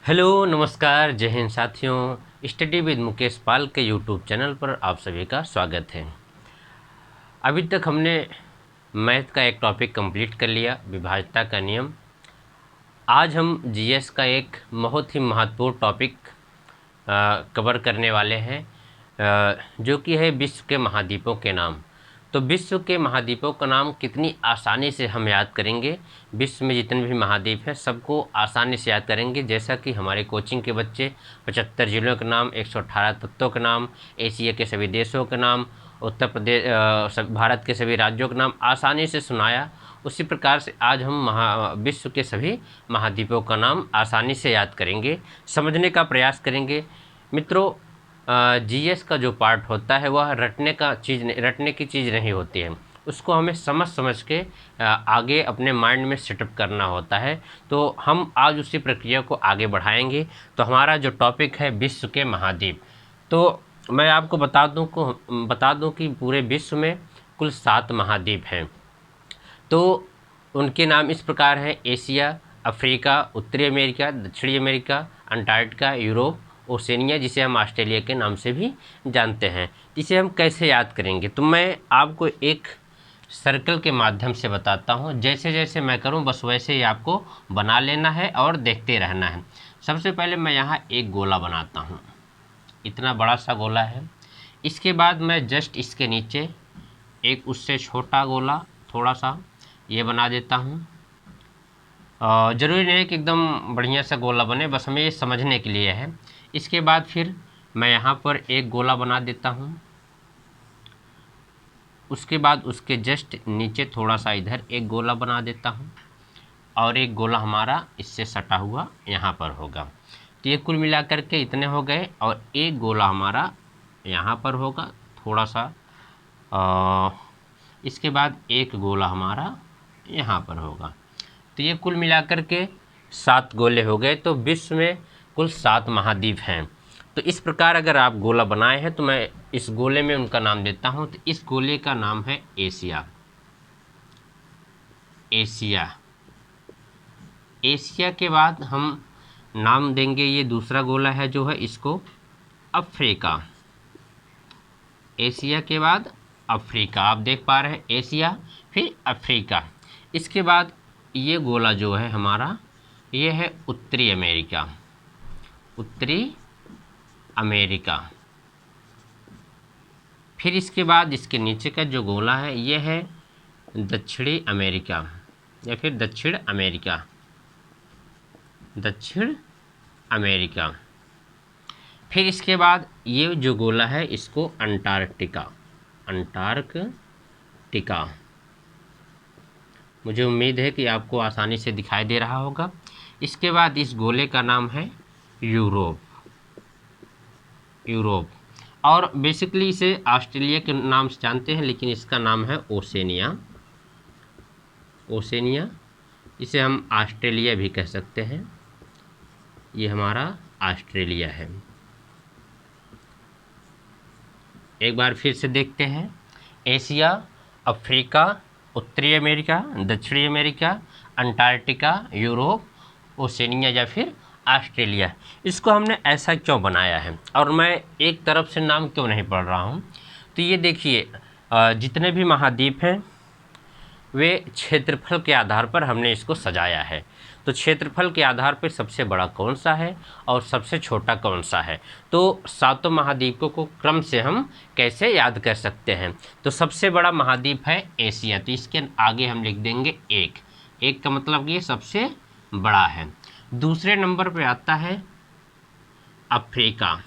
Hello नमस्कार जय हिंद साथियों। स्टडी विद मुकेश पाल के यूट्यूब चैनल पर आप सभी का स्वागत है। अभी तक हमने मैथ का एक टॉपिक कंप्लीट कर लिया, विभाज्यता का नियम। आज हम जीएस का एक बहुत ही महत्वपूर्ण टॉपिक कवर करने वाले हैं, जो कि है विश्व के महाद्वीपों के नाम। तो विश्व के महाद्वीपों का नाम कितनी आसानी से हम याद करेंगे। विश्व में जितने भी महाद्वीप हैं सबको आसानी से याद करेंगे, जैसा कि हमारे कोचिंग के बच्चे 75 जिलों के नाम, 118 तत्वों के नाम, एशिया के सभी देशों के नाम, उत्तर प्रदेश भारत के सभी राज्यों के नाम आसानी से सुनाया। उसी प्रकार से आज हम विश्व के सभी महाद्वीपों का नाम आसानी से याद करेंगे, समझने का प्रयास करेंगे। मित्रों, जीएस का जो पार्ट होता है वह रटने की चीज़ नहीं होती है, उसको हमें समझ समझ के आगे अपने माइंड में सेटअप करना होता है। तो हम आज उसी प्रक्रिया को आगे बढ़ाएंगे। तो हमारा जो टॉपिक है विश्व के महाद्वीप, तो मैं आपको बता दूं कि पूरे विश्व में कुल 7 महाद्वीप हैं। तो उनके नाम इस प्रकार हैं: एशिया, अफ्रीका, उत्तरी अमेरिका, दक्षिणी अमेरिका, अंटार्कटिका, यूरोप, ओशनिया, जिसे हम ऑस्ट्रेलिया के नाम से भी जानते हैं। इसे हम कैसे याद करेंगे, तो मैं आपको एक सर्कल के माध्यम से बताता हूँ। जैसे जैसे मैं करूँ बस वैसे ही आपको बना लेना है और देखते रहना है। सबसे पहले मैं यहाँ एक गोला बनाता हूँ, इतना बड़ा सा गोला है। इसके बाद मैं जस्ट इसके नीचे एक उससे छोटा गोला थोड़ा सा ये बना देता हूँ। ज़रूरी नहीं है कि एकदम बढ़िया सा गोला बने, बस हमें ये समझने के लिए है। इसके बाद फिर मैं यहाँ पर एक गोला बना देता हूँ। उसके बाद उसके जस्ट नीचे थोड़ा सा इधर एक गोला बना देता हूँ और एक गोला हमारा इससे सटा हुआ यहाँ पर होगा। तो ये कुल मिलाकर के इतने हो गए और एक गोला हमारा यहाँ पर होगा थोड़ा सा। इसके बाद एक गोला हमारा यहाँ पर होगा। तो ये कुल मिलाकर के 7 गोले हो गए। तो विश्व में कुल 7 महाद्वीप हैं। तो इस प्रकार अगर आप गोला बनाए हैं तो मैं इस गोले में उनका नाम देता हूं। तो इस गोले का नाम है एशिया। एशिया के बाद हम नाम देंगे, ये दूसरा गोला है जो है इसको अफ्रीका। एशिया के बाद अफ्रीका, आप देख पा रहे हैं, एशिया फिर अफ्रीका। इसके बाद ये गोला जो है हमारा ये है उत्तरी अमेरिका। फिर इसके बाद इसके नीचे का जो गोला है ये है दक्षिणी अमेरिका या फिर दक्षिण अमेरिका। फिर इसके बाद ये जो गोला है इसको अंटार्कटिका। मुझे उम्मीद है कि आपको आसानी से दिखाई दे रहा होगा। इसके बाद इस गोले का नाम है यूरोप। और बेसिकली इसे ऑस्ट्रेलिया के नाम से जानते हैं, लेकिन इसका नाम है ओशनिया। इसे हम ऑस्ट्रेलिया भी कह सकते हैं। ये हमारा ऑस्ट्रेलिया है। एक बार फिर से देखते हैं: एशिया, अफ्रीका, उत्तरी अमेरिका, दक्षिणी अमेरिका, अंटार्कटिका, यूरोप, ओशनिया या फिर ऑस्ट्रेलिया। इसको हमने ऐसा क्यों बनाया है और मैं एक तरफ से नाम क्यों नहीं पढ़ रहा हूँ? तो ये देखिए, जितने भी महाद्वीप हैं वे क्षेत्रफल के आधार पर हमने इसको सजाया है। तो क्षेत्रफल के आधार पर सबसे बड़ा कौन सा है और सबसे छोटा कौन सा है, तो 7 महाद्वीपों को क्रम से हम कैसे याद कर सकते हैं। तो सबसे बड़ा महाद्वीप है एशिया, तो इसके आगे हम लिख देंगे एक का मतलब ये सबसे बड़ा है। दूसरे नंबर पे आता है अफ्रीका।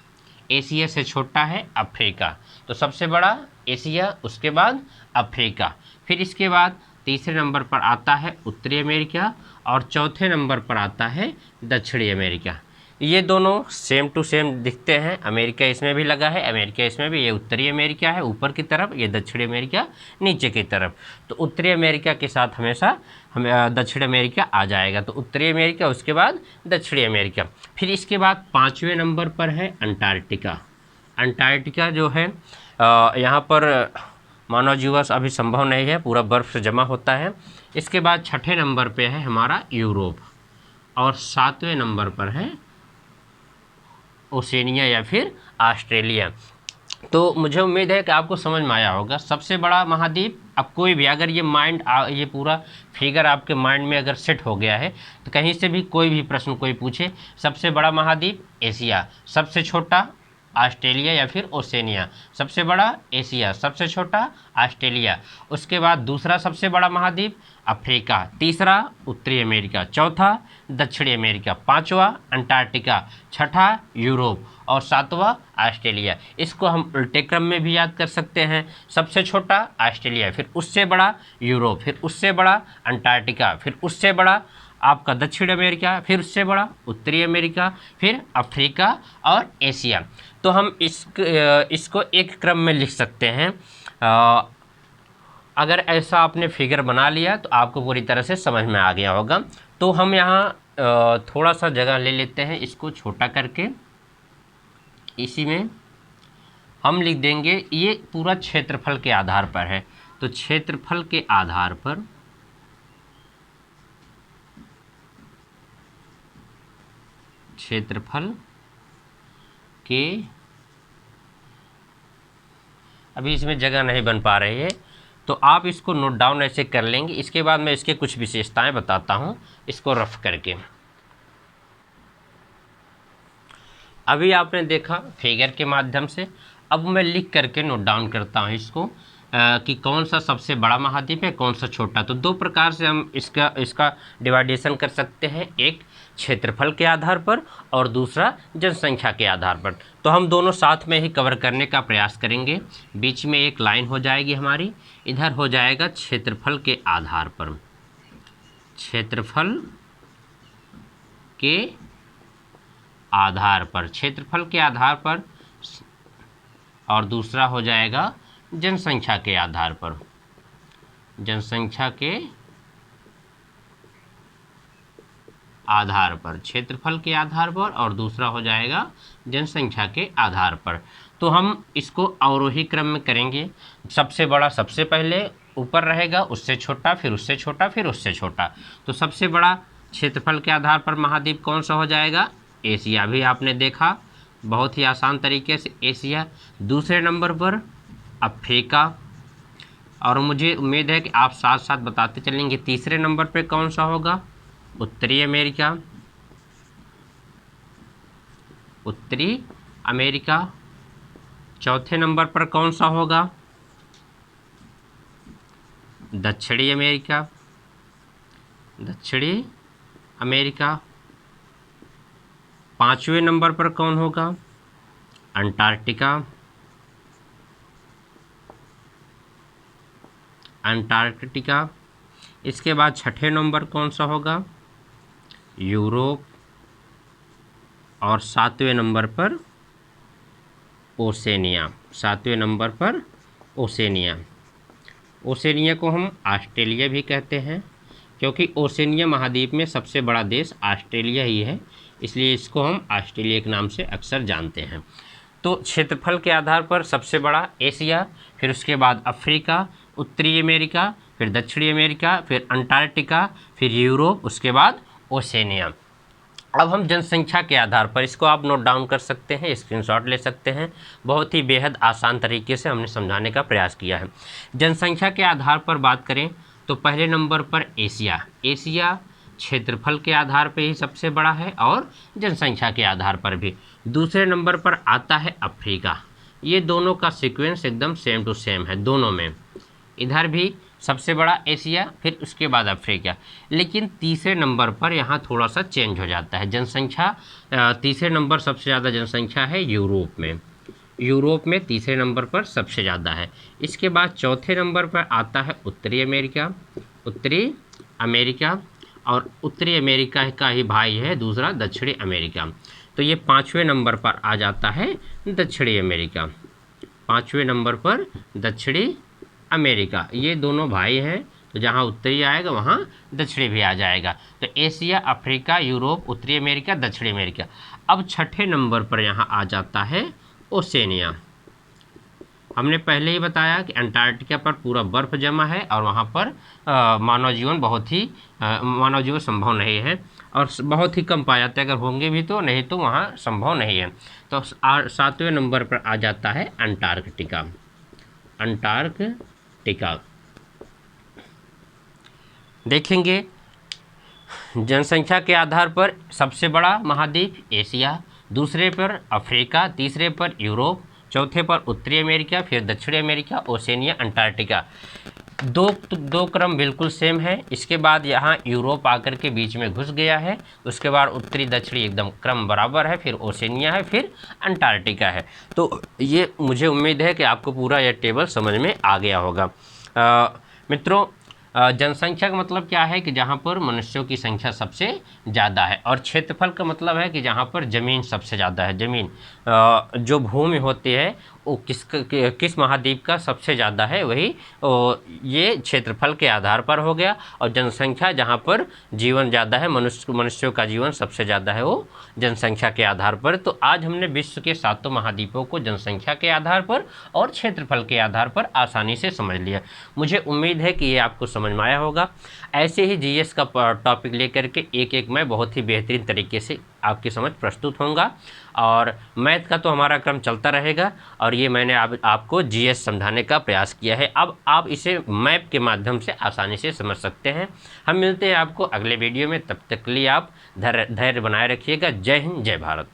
एशिया से छोटा है अफ्रीका, तो सबसे बड़ा एशिया, उसके बाद अफ्रीका। फिर इसके बाद तीसरे नंबर पर आता है उत्तरी अमेरिका और चौथे नंबर पर आता है दक्षिणी अमेरिका। ये दोनों सेम टू सेम दिखते हैं। अमेरिका इसमें भी लगा है, अमेरिका इसमें भी। ये उत्तरी अमेरिका है ऊपर की तरफ, ये दक्षिणी अमेरिका नीचे की तरफ। तो उत्तरी अमेरिका के साथ हमेशा दक्षिण अमेरिका आ जाएगा। तो उत्तरी अमेरिका, उसके बाद दक्षिणी अमेरिका। फिर इसके बाद 5वें नंबर पर है अंटार्कटिका जो है यहाँ पर मानव जीवन अभी संभव नहीं है, पूरा बर्फ़ से जमा होता है। इसके बाद 6ठे नंबर पे है हमारा यूरोप और 7वें नंबर पर है ओसेनिया या फिर ऑस्ट्रेलिया। तो मुझे उम्मीद है कि आपको समझ में आया होगा। सबसे बड़ा महाद्वीप, अब कोई भी अगर ये पूरा फिगर आपके माइंड में अगर सेट हो गया है तो कहीं से भी कोई भी प्रश्न कोई पूछे, सबसे बड़ा महाद्वीप एशिया, सबसे छोटा ऑस्ट्रेलिया या फिर ओसेनिया, सबसे बड़ा एशिया, सबसे छोटा ऑस्ट्रेलिया, उसके बाद दूसरा सबसे बड़ा महाद्वीप अफ्रीका, तीसरा उत्तरी अमेरिका, चौथा दक्षिणी अमेरिका, पांचवा अंटार्कटिका, छठा यूरोप और सातवां ऑस्ट्रेलिया। इसको हम उल्टे क्रम में भी याद कर सकते हैं। सबसे छोटा ऑस्ट्रेलिया, फिर उससे बड़ा यूरोप, फिर उससे बड़ा अंटार्कटिका, फिर उससे बड़ा आपका दक्षिण अमेरिका, फिर उससे बड़ा उत्तरी अमेरिका, फिर अफ्रीका और एशिया। तो हम इसको एक क्रम में लिख सकते हैं। अगर ऐसा आपने फिगर बना लिया तो आपको पूरी तरह से समझ में आ गया होगा। तो हम यहाँ थोड़ा सा जगह ले लेते हैं, इसको छोटा करके इसी में हम लिख देंगे, ये पूरा क्षेत्रफल के आधार पर है। तो क्षेत्रफल के आधार पर अभी इसमें जगह नहीं बन पा रही है तो आप इसको नोट डाउन ऐसे कर लेंगे। इसके बाद मैं इसके कुछ विशेषताएं बताता हूं इसको रफ करके। अभी आपने देखा फिगर के माध्यम से, अब मैं लिख करके नोट डाउन करता हूं इसको कि कौन सा सबसे बड़ा महाद्वीप है, कौन सा छोटा। तो दो प्रकार से हम इसका डिवाइडेशन कर सकते हैं, एक क्षेत्रफल के आधार पर और दूसरा जनसंख्या के आधार पर। तो हम दोनों साथ में ही कवर करने का प्रयास करेंगे। बीच में एक लाइन हो जाएगी हमारी, इधर हो जाएगा क्षेत्रफल के आधार पर, क्षेत्रफल के आधार पर, क्षेत्रफल के आधार पर, और दूसरा हो जाएगा जनसंख्या के आधार पर, जनसंख्या के आधार पर, क्षेत्रफल के आधार पर और दूसरा हो जाएगा जनसंख्या के आधार पर। तो हम इसको अवरोही क्रम में करेंगे। सबसे बड़ा सबसे पहले ऊपर रहेगा, उससे छोटा, फिर उससे छोटा, फिर उससे छोटा। तो सबसे बड़ा क्षेत्रफल के आधार पर महाद्वीप कौन सा हो जाएगा? एशिया। भी आपने देखा बहुत ही आसान तरीके से, एशिया। दूसरे नंबर पर अफ्रीका, और मुझे उम्मीद है कि आप साथ साथ बताते चलेंगे। तीसरे नंबर पे कौन सा होगा? उत्तरी अमेरिका, उत्तरी अमेरिका। चौथे नंबर पर कौन सा होगा? दक्षिणी अमेरिका, दक्षिणी अमेरिका। पांचवें नंबर पर कौन होगा? Antarctica, Antarctica. इसके बाद छठे नंबर कौन सा होगा? यूरोप, और सातवें नंबर पर ओसेनिया, सातवें नंबर पर ओसेनिया। ओसेनिया को हम ऑस्ट्रेलिया भी कहते हैं, क्योंकि ओसेनिया महाद्वीप में सबसे बड़ा देश ऑस्ट्रेलिया ही है, इसलिए इसको हम ऑस्ट्रेलिया के नाम से अक्सर जानते हैं। तो क्षेत्रफल के आधार पर सबसे बड़ा एशिया, फिर उसके बाद अफ्रीका, उत्तरी अमेरिका, फिर दक्षिणी अमेरिका, फिर अंटार्कटिका, फिर यूरोप, उसके बाद ओसेनिया। अब हम जनसंख्या के आधार पर, इसको आप नोट डाउन कर सकते हैं, स्क्रीनशॉट ले सकते हैं। बहुत ही बेहद आसान तरीके से हमने समझाने का प्रयास किया है। जनसंख्या के आधार पर बात करें तो पहले नंबर पर एशिया। एशिया क्षेत्रफल के आधार पर ही सबसे बड़ा है और जनसंख्या के आधार पर भी। दूसरे नंबर पर आता है अफ्रीका। ये दोनों का सीक्वेंस एकदम सेम टू सेम है दोनों में, इधर भी सबसे बड़ा एशिया, फिर उसके बाद अफ्रीका। लेकिन तीसरे नंबर पर यहाँ थोड़ा सा चेंज हो जाता है जनसंख्या। तीसरे नंबर सबसे ज़्यादा जनसंख्या है यूरोप में, यूरोप में तीसरे नंबर पर सबसे ज़्यादा है। इसके बाद चौथे नंबर पर आता है उत्तरी अमेरिका, उत्तरी अमेरिका, और उत्तरी अमेरिका का ही भाई है दूसरा दक्षिणी अमेरिका। तो ये पाँचवें नंबर पर आ जाता है दक्षिणी अमेरिका, पाँचवें नंबर पर दक्षिणी अमेरिका। ये दोनों भाई हैं, तो जहाँ उत्तरी आएगा वहाँ दक्षिणी भी आ जाएगा। तो एशिया, अफ्रीका, यूरोप, उत्तरी अमेरिका, दक्षिणी अमेरिका। अब छठे नंबर पर यहाँ आ जाता है ओसेनिया। हमने पहले ही बताया कि अंटार्कटिका पर पूरा बर्फ जमा है और वहाँ पर मानव जीवन संभव नहीं है और बहुत ही कम पाया जाता है, अगर होंगे भी तो नहीं तो वहाँ संभव नहीं है। तो 7वें नंबर पर आ जाता है अंटार्कटिका। अंटार्कटिका देखेंगे जनसंख्या के आधार पर सबसे बड़ा महाद्वीप एशिया, दूसरे पर अफ्रीका, तीसरे पर यूरोप, चौथे पर उत्तरी अमेरिका, फिर दक्षिणी अमेरिका, ओशिनिया, अंटार्कटिका। दो क्रम बिल्कुल सेम है। इसके बाद यहाँ यूरोप आकर के बीच में घुस गया है, उसके बाद उत्तरी दक्षिणी एकदम क्रम बराबर है, फिर ओशिनिया है, फिर अंटार्कटिका है। तो ये मुझे उम्मीद है कि आपको पूरा यह टेबल समझ में आ गया होगा। मित्रों, जनसंख्या का मतलब क्या है कि जहाँ पर मनुष्यों की संख्या सबसे ज़्यादा है, और क्षेत्रफल का मतलब है कि जहाँ पर ज़मीन सबसे ज़्यादा है। ज़मीन जो भूमि होती है वो किस महाद्वीप का सबसे ज़्यादा है, वही ये क्षेत्रफल के आधार पर हो गया। और जनसंख्या जहाँ पर जीवन ज़्यादा है, मनुष्यों का जीवन सबसे ज़्यादा है, वो जनसंख्या के आधार पर। तो आज हमने विश्व के 7 महाद्वीपों को जनसंख्या के आधार पर और क्षेत्रफल के आधार पर आसानी से समझ लिया। मुझे उम्मीद है कि ये आपको समझ में आया होगा। ऐसे ही जीएस का टॉपिक लेकर के एक मैं बहुत ही बेहतरीन तरीके से आपकी समझ प्रस्तुत होऊंगा, और मैथ का तो हमारा क्रम चलता रहेगा। और ये मैंने आपको जीएस समझाने का प्रयास किया है। अब आप इसे मैप के माध्यम से आसानी से समझ सकते हैं। हम मिलते हैं आपको अगले वीडियो में, तब तक के लिए आप धैर्य बनाए रखिएगा। जय हिंद, जय भारत।